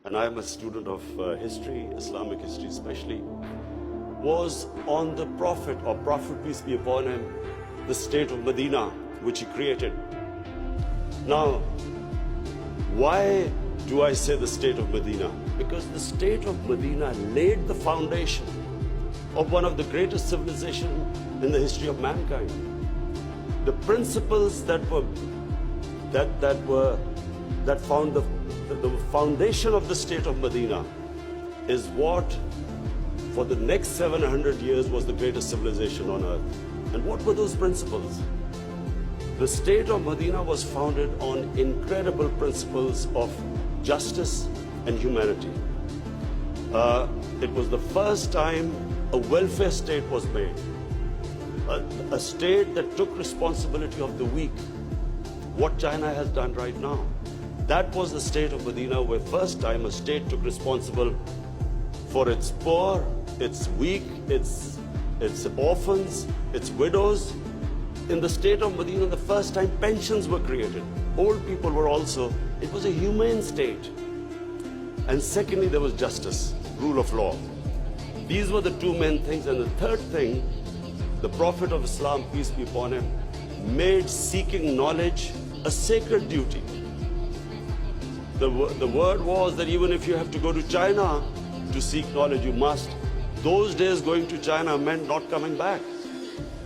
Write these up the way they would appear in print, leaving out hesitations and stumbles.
and I am a student of history, Islamic history especially, was on the Prophet, or Prophet peace be upon him, the state of Medina, which he created. Now, why do I say the state of Medina? Because the state of Medina laid the foundation of one of the greatest civilizations in the history of mankind. The principles that found the foundation of the state of Medina is what for the next 700 years was the greatest civilization on earth. And what were those principles? The state of Medina was founded on incredible principles of justice and humanity. It was the first time a welfare state was made, a state that took responsibility of the weak, what China has done right now. That was the state of Medina, where first time a state took responsible for its poor, its weak, its orphans, its widows. In the state of Medina, the first time pensions were created. Old people were also, it was a humane state. And secondly, there was justice, rule of law. These were the two main things. And the third thing, the Prophet of Islam, peace be upon him, made seeking knowledge a sacred duty. The word was that even if you have to go to China to seek knowledge, you must. Those days going to China meant not coming back.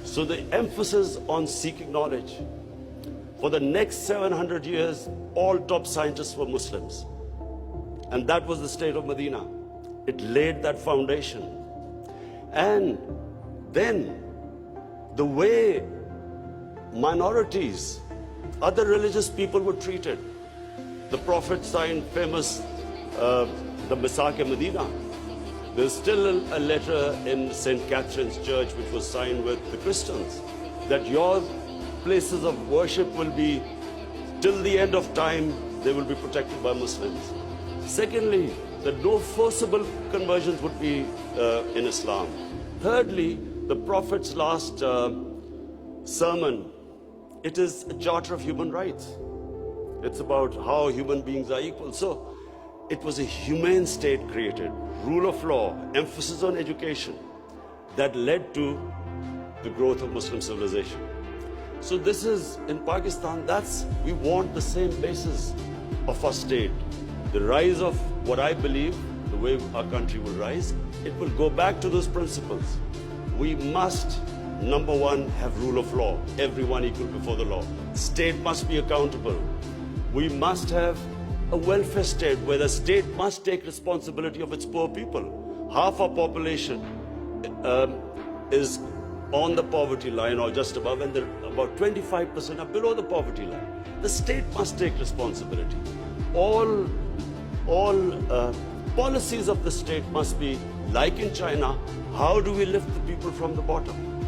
So the emphasis on seeking knowledge. For the next 700 years, all top scientists were Muslims. And that was the state of Medina. It laid that foundation. And then the way minorities, other religious people were treated. The Prophet signed famous, the Misaq-e-Medina. There's still a letter in St. Catherine's Church which was signed with the Christians that your places of worship will be, till the end of time, they will be protected by Muslims. Secondly, that no forcible conversions would be in Islam. Thirdly, the Prophet's last sermon, it is a charter of human rights. It's about how human beings are equal. So it was a humane state created, rule of law, emphasis on education, that led to the growth of Muslim civilization. So this is, in Pakistan, we want the same basis of our state. The rise of what I believe, the way our country will rise, it will go back to those principles. We must, number one, have rule of law, everyone equal before the law. State must be accountable. We must have a welfare state where the state must take responsibility of its poor people. Half our population is on the poverty line or just above, and about 25% are below the poverty line. The state must take responsibility. All policies of the state must be, like in China, how do we lift the people from the bottom?